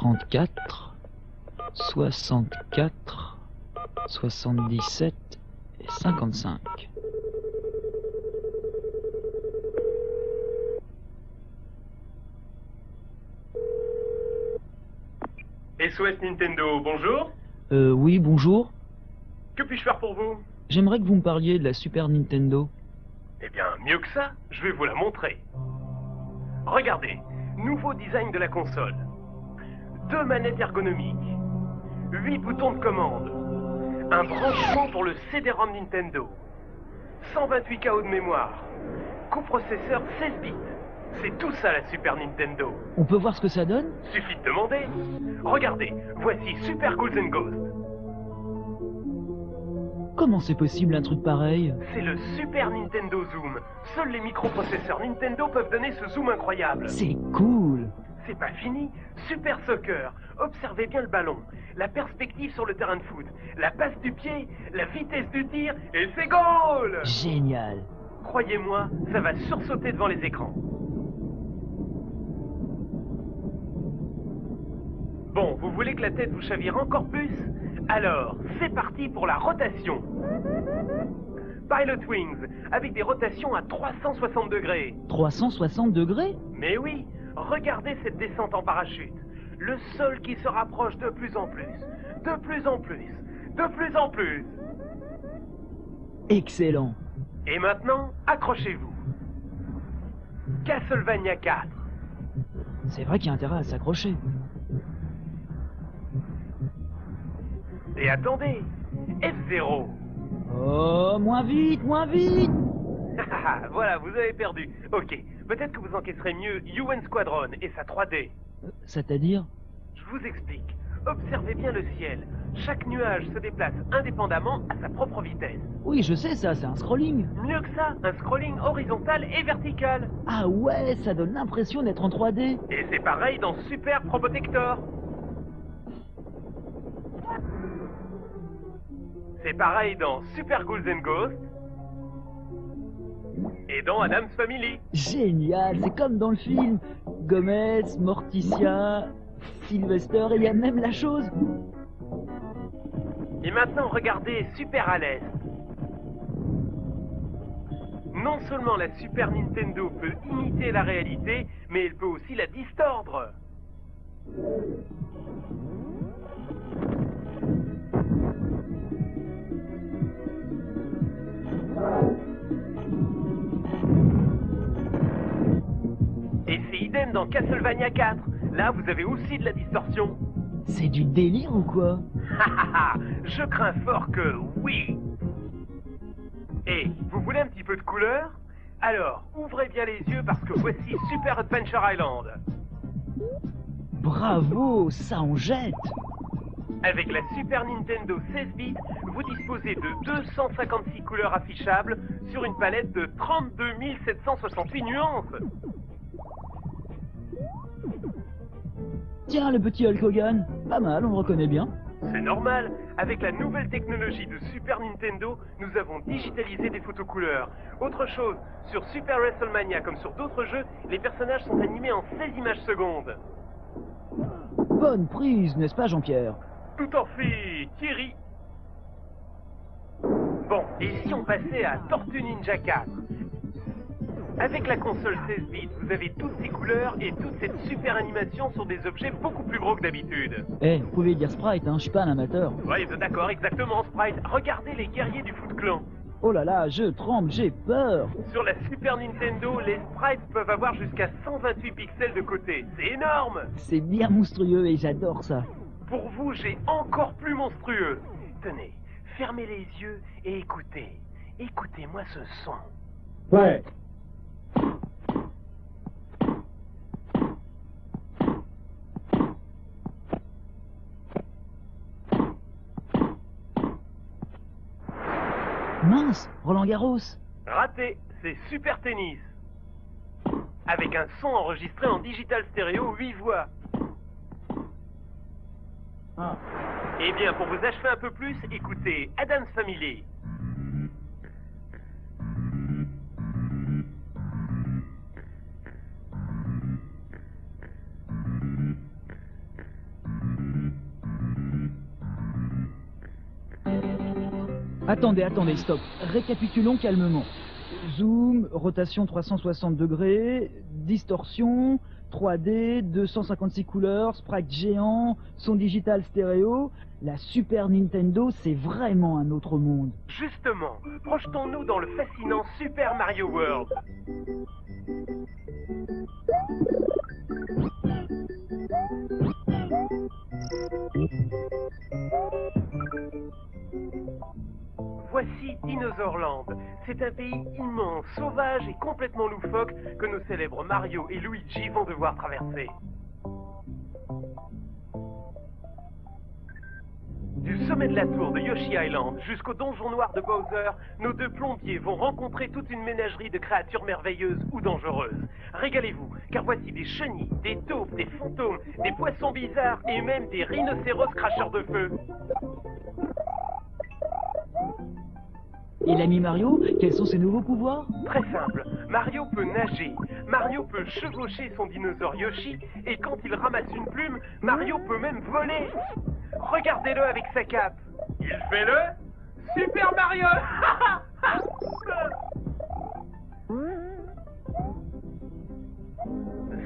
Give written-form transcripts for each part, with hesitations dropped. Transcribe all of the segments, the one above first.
34, 64, 77 et 55. SOS Nintendo, bonjour. Oui, bonjour. Que puis-je faire pour vous? J'aimerais que vous me parliez de la Super Nintendo. Eh bien, mieux que ça, je vais vous la montrer. Regardez, nouveau design de la console. 2 manettes ergonomiques, 8 boutons de commande, un branchement pour le CD-ROM Nintendo, 128 KO de mémoire, coprocesseur 16 bits. C'est tout ça la Super Nintendo. On peut voir ce que ça donne? Suffit de demander. Regardez, voici Super Ghouls and Ghosts. Comment c'est possible un truc pareil? C'est le Super Nintendo Zoom. Seuls les microprocesseurs Nintendo peuvent donner ce zoom incroyable. C'est cool. C'est pas fini. Super Soccer. Observez bien le ballon, la perspective sur le terrain de foot, la passe du pied, la vitesse du tir, et c'est goal! Génial. Croyez-moi, ça va sursauter devant les écrans. Bon, vous voulez que la tête vous chavire encore plus? Alors, c'est parti pour la rotation. Pilot Wings, avec des rotations à 360 degrés. 360 degrés? Mais oui, regardez cette descente en parachute. Le sol qui se rapproche de plus en plus, de plus en plus, de plus en plus. Excellent. Et maintenant, accrochez-vous. Castlevania 4. C'est vrai qu'il y a intérêt à s'accrocher. Et attendez, F0. Oh, moins vite, moins vite. Voilà, vous avez perdu. Ok, peut-être que vous encaisserez mieux UN Squadron et sa 3D. C'est-à-dire? Je vous explique. Observez bien le ciel. Chaque nuage se déplace indépendamment à sa propre vitesse. Oui, je sais ça, c'est un scrolling. Mieux que ça, un scrolling horizontal et vertical. Ah ouais, ça donne l'impression d'être en 3D. Et c'est pareil dans Super Probotector. C'est pareil dans Super Ghouls and Ghosts. Et dans Addams Family. Génial, c'est comme dans le film. Gomez, Morticia, Sylvester, et il y a même la chose. Et maintenant, regardez Super à l'Est. Non seulement la Super Nintendo peut imiter la réalité, mais elle peut aussi la distordre. Et c'est idem dans Castlevania 4. Là, vous avez aussi de la distorsion. C'est du délire ou quoi? Je crains fort que oui. Et vous voulez un petit peu de couleur? Alors, ouvrez bien les yeux parce que voici Super Adventure Island. Bravo, ça en jette. Avec la Super Nintendo 16 bits, vous disposez de 256 couleurs affichables sur une palette de 32 768 nuances. Tiens, le petit Hulk Hogan. Pas mal, on le reconnaît bien. C'est normal, avec la nouvelle technologie de Super Nintendo, nous avons digitalisé des photos couleurs. Autre chose, sur Super WrestleMania comme sur d'autres jeux, les personnages sont animés en 16 images secondes. Bonne prise, n'est-ce pas Jean-Pierre? Tout en fait, Thierry. Bon, et si on passait à Tortue Ninja 4? Avec la console 16 bits, vous avez toutes ces couleurs et toute cette super animation sur des objets beaucoup plus gros que d'habitude. Eh, vous pouvez dire Sprite, hein, je suis pas un amateur. Ouais, d'accord, exactement, Sprite. Regardez les guerriers du Foot Clan. Oh là là, je tremble, j'ai peur. Sur la Super Nintendo, les sprites peuvent avoir jusqu'à 128 pixels de côté. C'est énorme! C'est bien monstrueux et j'adore ça. Pour vous, j'ai encore plus monstrueux. Tenez, fermez les yeux et écoutez. Écoutez-moi ce son. Ouais. Mince, Roland Garros. Raté, c'est Super Tennis. Avec un son enregistré en digital stéréo 8 voix. Ah. Eh bien, pour vous achever un peu plus, écoutez Addams Family. Attendez, stop. Récapitulons calmement. Zoom, rotation 360 degrés, distorsion, 3D, 256 couleurs, sprite géant, son digital stéréo. La Super Nintendo, c'est vraiment un autre monde. Justement, projetons-nous dans le fascinant Super Mario World. Voici Dinosaur Land. C'est un pays immense, sauvage et complètement loufoque que nos célèbres Mario et Luigi vont devoir traverser. Du sommet de la tour de Yoshi Island jusqu'au donjon noir de Bowser, nos deux plombiers vont rencontrer toute une ménagerie de créatures merveilleuses ou dangereuses. Régalez-vous, car voici des chenilles, des taupes, des fantômes, des poissons bizarres et même des rhinocéros cracheurs de feu. Et l'ami Mario, quels sont ses nouveaux pouvoirs? Très simple, Mario peut nager, Mario peut chevaucher son dinosaure Yoshi, et quand il ramasse une plume, Mario peut même voler. Regardez-le avec sa cape. Il fait le Super Mario.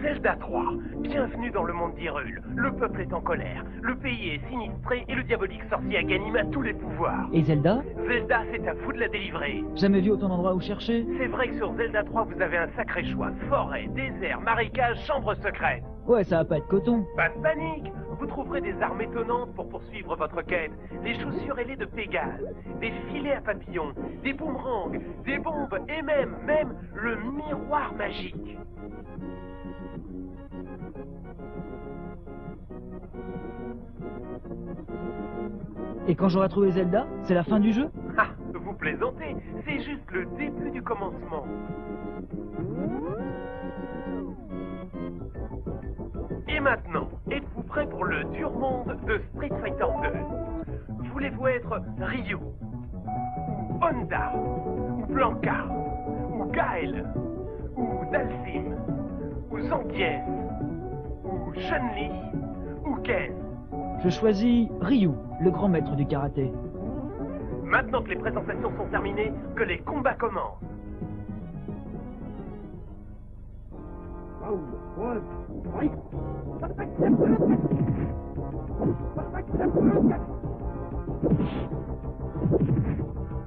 Zelda 3, bienvenue dans le monde d'Hyrule. Le peuple est en colère, le pays est sinistré et le diabolique sorcier Ganon a tous les pouvoirs. Et Zelda? Zelda, c'est à vous de la délivrer. Jamais vu autant d'endroits où chercher. C'est vrai que sur Zelda 3, vous avez un sacré choix. Forêt, désert, marécage, chambre secrète. Ouais, ça va pas être coton. Pas de panique. Vous trouverez des armes étonnantes pour poursuivre votre quête. Les chaussures ailées de Pégase, des filets à papillons, des boomerangs, des bombes et même le miroir magique. Et quand j'aurai trouvé Zelda, c'est la fin du jeu? Ah, vous plaisantez, c'est juste le début du commencement. Et maintenant, êtes-vous prêts pour le dur monde de Street Fighter 2? Voulez-vous être Ryu, ou Honda, ou Blanca, ou Gaël, ou Dalsim, ou Zangief, ou Chun-Li, ou Ken? Je choisis Ryu, le grand maître du karaté. Maintenant que les présentations sont terminées, que les combats commencent.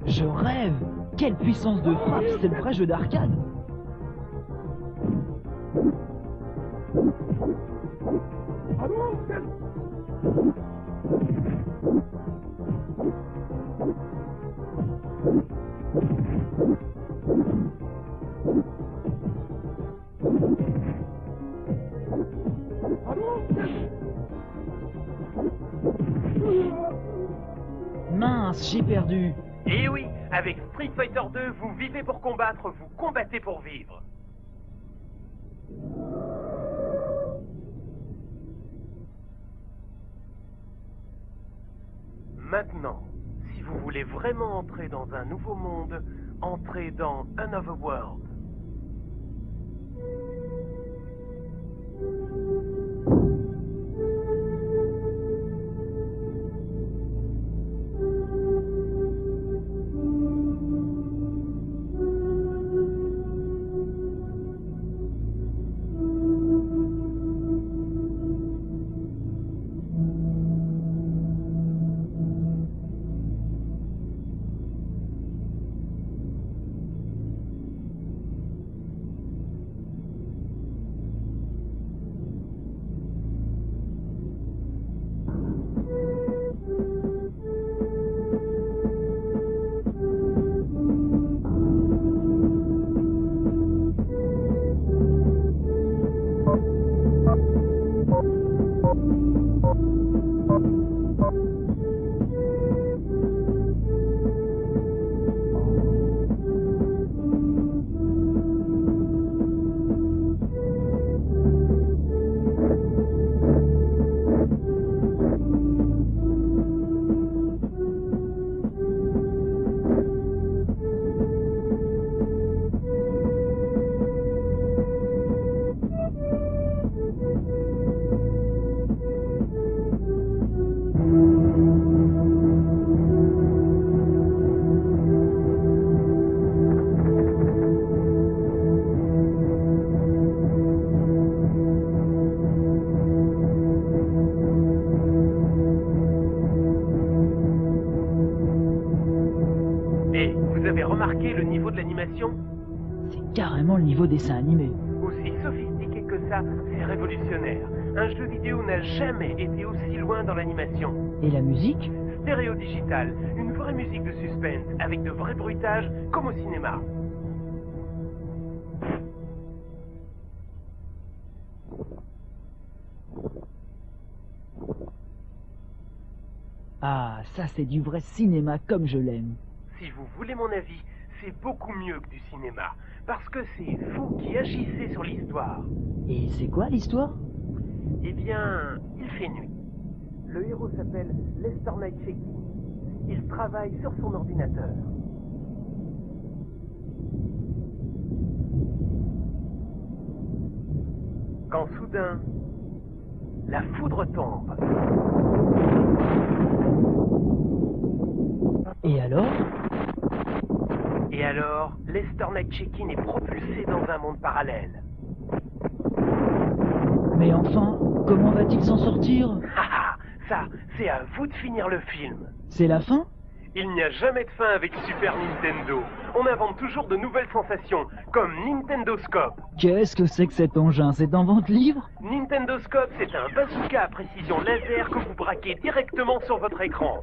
Je rêve! Quelle puissance de frappe! C'est le vrai jeu d'arcade! Mince, j'ai perdu! Et oui, avec Street Fighter 2, vous vivez pour combattre, vous combattez pour vivre. Maintenant, si vous voulez vraiment entrer dans un nouveau monde, entrez dans Another World. avez remarqué le niveau de l'animation? C'est carrément le niveau dessin animé. Aussi sophistiqué que ça, c'est révolutionnaire. Un jeu vidéo n'a jamais été aussi loin dans l'animation. Et la musique? Stéréo digital, une vraie musique de suspense, avec de vrais bruitages, comme au cinéma. Ah, ça c'est du vrai cinéma comme je l'aime. Si vous voulez mon avis, c'est beaucoup mieux que du cinéma, parce que c'est vous qui agissez sur l'histoire. Et c'est quoi l'histoire? Eh bien, il fait nuit. Le héros s'appelle Lester Nightshade. Il travaille sur son ordinateur. Quand soudain, la foudre tombe. Et alors? Et alors, Lester Nightshade est propulsé dans un monde parallèle. Mais enfin, comment va-t-il s'en sortir? Haha, ça, c'est à vous de finir le film. C'est la fin? Il n'y a jamais de fin avec Super Nintendo. On invente toujours de nouvelles sensations, comme Nintendo Scope. Qu'est-ce que c'est que cet engin? C'est en vente libre? Nintendo Scope, c'est un bazooka à précision laser que vous braquez directement sur votre écran.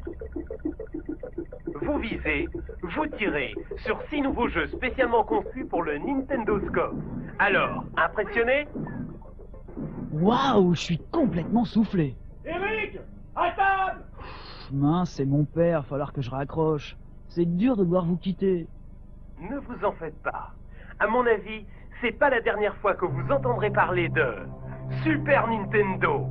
Vous visez, vous tirez sur 6 nouveaux jeux spécialement conçus pour le Nintendo Scope. Alors, impressionné? Waouh, je suis complètement soufflé. Eric, à table! Mince, c'est mon père, falloir que je raccroche. C'est dur de devoir vous quitter. Ne vous en faites pas. À mon avis, c'est pas la dernière fois que vous entendrez parler de Super Nintendo.